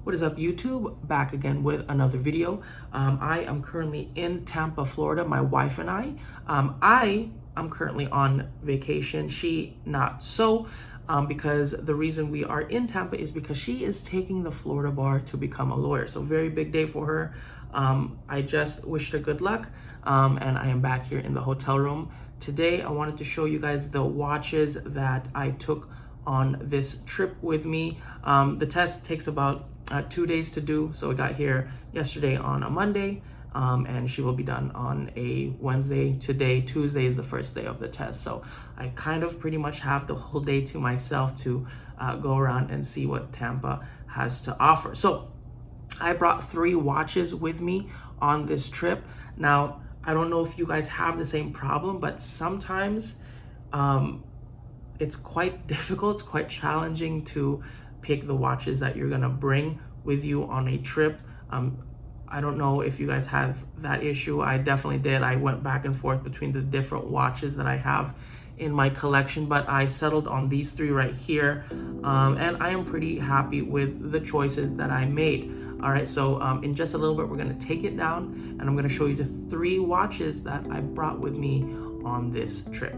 What is up, YouTube? Back again with another video. I am currently in Tampa, Florida, my wife and I. I'm currently on vacation. She not so, because the reason we are in Tampa is because she is taking the Florida bar to become a lawyer. So very big day for her. I just wished her good luck, and I am back here in the hotel room. Today, I wanted to show you guys the watches that I took on this trip with me. The test takes about 2 days to do. So we got here yesterday on a Monday, and she will be done on a Wednesday. Today, Tuesday, is the first day of the test. So I kind of pretty much have the whole day to myself to go around and see what Tampa has to offer. So I brought 3 watches with me on this trip. Now, I don't know if you guys have the same problem, but sometimes it's quite difficult, quite challenging to pick the watches that you're gonna bring with you on a trip. I don't know if you guys have that issue. I definitely did. I went back and forth between the different watches that I have in my collection, but I settled on these 3 right here. And I am pretty happy with the choices that I made. All right, so in just a little bit, we're gonna take it down and I'm gonna show you the 3 watches that I brought with me on this trip.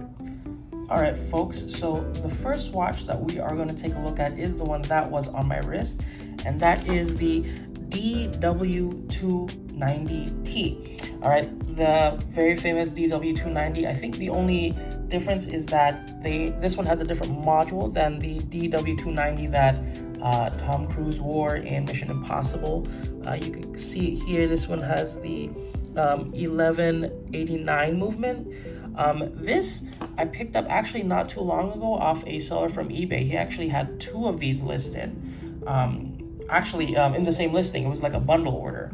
All right, folks, so the first watch that we are gonna take a look at is the one that was on my wrist, and that is the DW290T. All right, the very famous DW290. I think the only difference is that this one has a different module than the DW290 that Tom Cruise wore in Mission Impossible. You can see here, this one has the 1189 movement. This I picked up actually not too long ago off a seller from eBay. He actually had 2 of these listed. In the same listing. It was like a bundle order.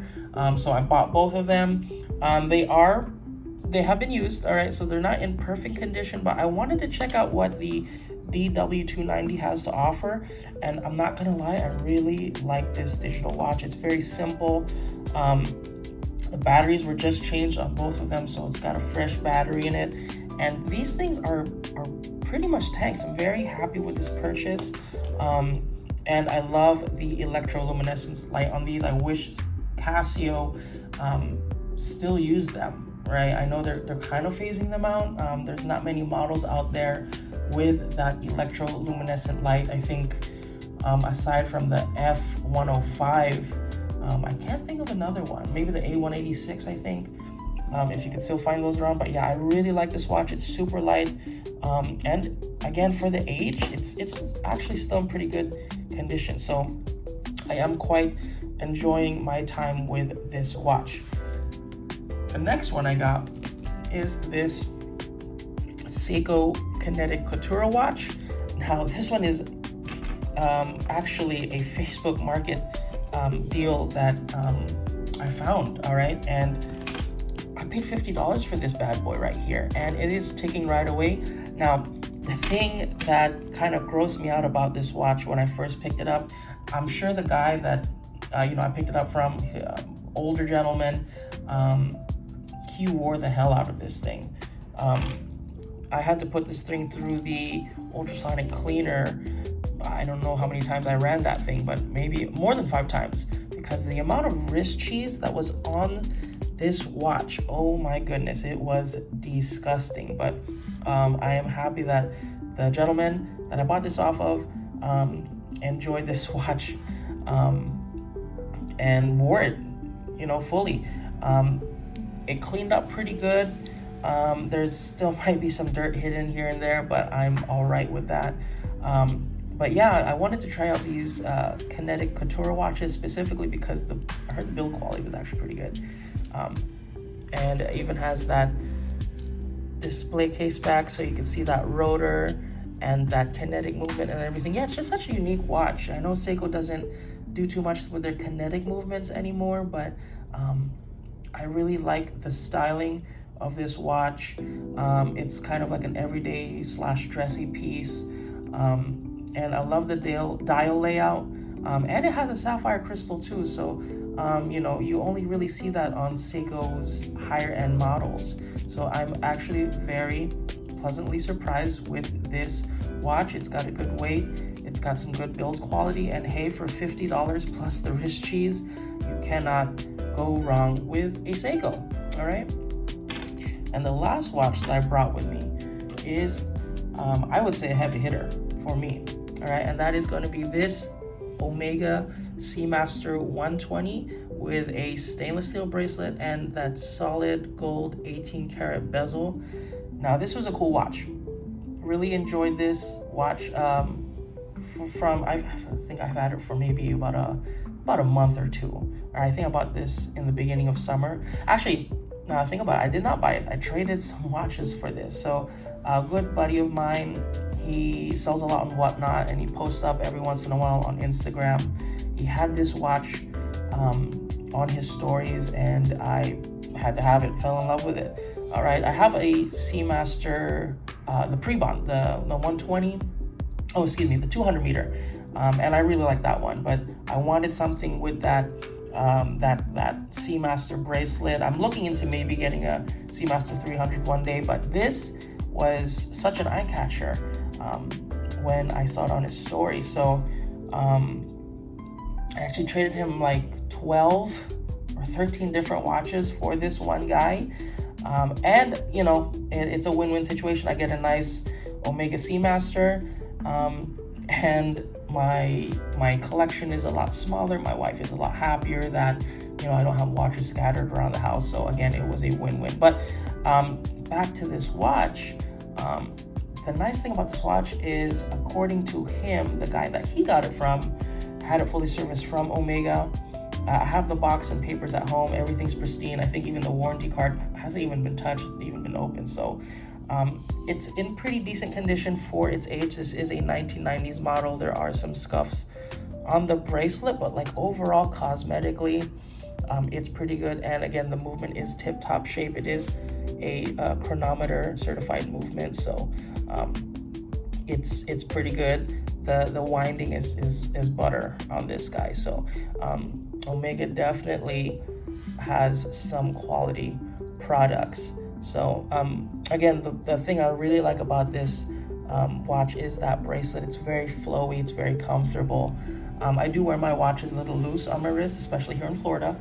So I bought both of them. They have been used, all right, so they're not in perfect condition, but I wanted to check out what the DW290 has to offer, and I'm not gonna lie, I really like this digital watch. It's very simple. The batteries were just changed on both of them, so it's got a fresh battery in it, and these things are pretty much tanks. I'm very happy with this purchase, and I love the electroluminescence light on these. I wish Casio still used them, right? I know they're kind of phasing them out. There's not many models out there with that electroluminescent light. I think aside from the F105, I can't think of another one. Maybe the A186, I think, if you can still find those around. But yeah, I really like this watch. It's super light, and again, for the age, it's actually still in pretty good condition. So I am quite enjoying my time with this watch. The next one I got is this Seiko Kinetic Couture watch. Now, this one is actually a Facebook Market deal that I found, all right? And I paid $50 for this bad boy right here, and it is ticking right away. Now, the thing that kind of grossed me out about this watch when I first picked it up, I'm sure the guy that I picked it up from, older gentleman, he wore the hell out of this thing. I had to put this thing through the ultrasonic cleaner. I don't know how many times I ran that thing, but maybe more than 5 times, because the amount of wrist cheese that was on this watch, oh my goodness, it was disgusting. But I am happy that the gentleman that I bought this off of enjoyed this watch and wore it, fully. It cleaned up pretty good. There's still might be some dirt hidden here and there, but I'm all right with that. But yeah, I wanted to try out these Kinetic Couture watches specifically because I heard the build quality was actually pretty good. And it even has that display case back, so you can see that rotor and that kinetic movement and everything. Yeah, it's just such a unique watch. I know Seiko doesn't do too much with their kinetic movements anymore, but I really like the styling of this watch. It's kind of like an everyday / dressy piece. And I love the dial layout. And it has a sapphire crystal too, so you only really see that on Seiko's higher end models. So I'm actually very pleasantly surprised with this watch. It's got a good weight. It's got some good build quality, and hey, for $50 plus the wrist cheese, you cannot go wrong with a Seiko. All right. And the last watch that I brought with me is, I would say, a heavy hitter for me. All right, and that is going to be this Omega Seamaster 120 with a stainless steel bracelet and that solid gold 18 karat bezel. Now, this was a cool watch. Really enjoyed this watch. I think I've had it for maybe about a month or two. I think I bought this in the beginning of summer. Actually, now I think about it, I did not buy it. I traded some watches for this. So a good buddy of mine, he sells a lot on Whatnot, and he posts up every once in a while on Instagram. He had this watch on his stories, and I had to have it, fell in love with it. All right, I have a Seamaster, the Prebond, the 120, the 200 meter. And I really like that one, but I wanted something with that Seamaster bracelet. I'm looking into maybe getting a Seamaster 300 one day, but this was such an eye catcher when I saw it on his story. So I actually traded him like 12 or 13 different watches for this one guy. And you know, it's a win-win situation. I get a nice Omega Seamaster, and my collection is a lot smaller. My wife is a lot happier that, you know, I don't have watches scattered around the house. So again, it was a win-win. But back to this watch, the nice thing about this watch is, according to him, the guy that he got it from had it fully serviced from Omega. I have the box and papers at home. Everything's pristine. I think even the warranty card hasn't even been touched, even been opened. So it's in pretty decent condition for its age. This is a 1990s model. There are some scuffs on the bracelet, but like overall cosmetically, it's pretty good. And again, the movement is tip-top shape. It is a chronometer certified movement, so it's pretty good. The winding is butter on this guy. So Omega definitely has some quality products. So again, the thing I really like about this watch is that bracelet. It's very flowy, it's very comfortable. I do wear my watches a little loose on my wrist, especially here in Florida.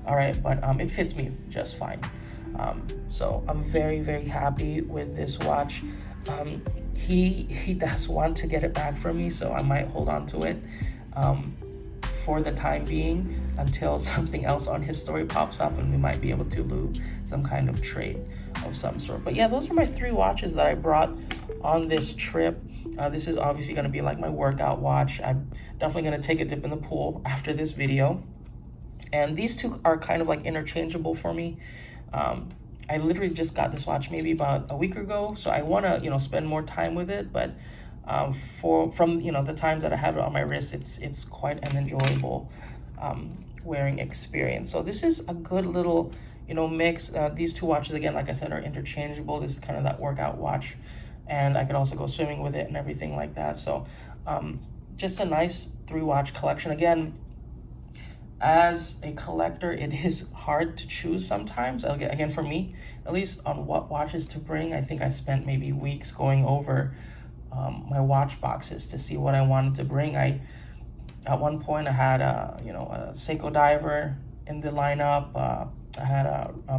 All right, but it fits me just fine. So I'm very, very happy with this watch. He does want to get it back from me, so I might hold on to it for the time being until something else on his story pops up, and we might be able to do some kind of trade of some sort. But yeah, those are my 3 watches that I brought on this trip. This is obviously going to be like my workout watch. I'm definitely going to take a dip in the pool after this video. And these 2 are kind of like interchangeable for me. I literally just got this watch maybe about a week ago, so I want to, you know, spend more time with it. But from you know, the times that I have it on my wrist, it's quite an enjoyable wearing experience. So this is a good little, you know, mix. These 2 watches, again, like I said, are interchangeable. This is kind of that workout watch, and I could also go swimming with it and everything like that. So just a nice 3-watch collection. Again, as a collector, it is hard to choose sometimes. Again, for me, at least, on what watches to bring. I think I spent maybe weeks going over my watch boxes to see what I wanted to bring. At one point, I had a Seiko Diver in the lineup. I had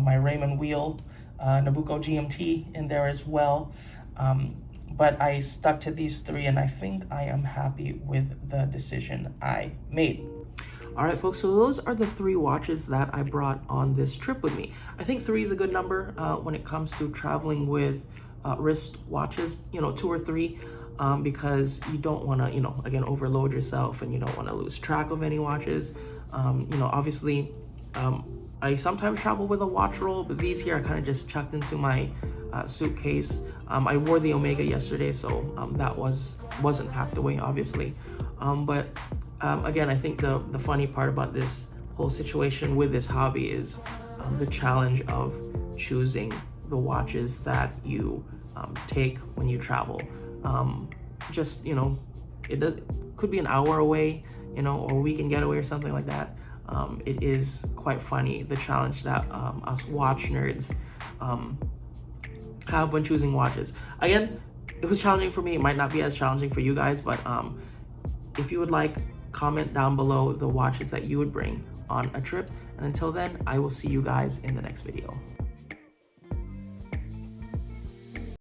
my Raymond Wheel Nabucco GMT in there as well. But I stuck to these 3, and I think I am happy with the decision I made. All right, folks, so those are the 3 watches that I brought on this trip with me. I think 3 is a good number when it comes to traveling with wrist watches, 2 or 3, because you don't want to, again, overload yourself, and you don't want to lose track of any watches. Obviously, I sometimes travel with a watch roll, but these here I kind of just chucked into my suitcase. I wore the Omega yesterday, so that wasn't packed away, obviously. But again, I think the funny part about this whole situation with this hobby is the challenge of choosing the watches that you take when you travel. It could be an hour away, or a weekend getaway or something like that. It is quite funny, the challenge that us watch nerds have when choosing watches. Again, it was challenging for me. It might not be as challenging for you guys, but If you would like, comment down below the watches that you would bring on a trip. And until then, I will see you guys in the next video.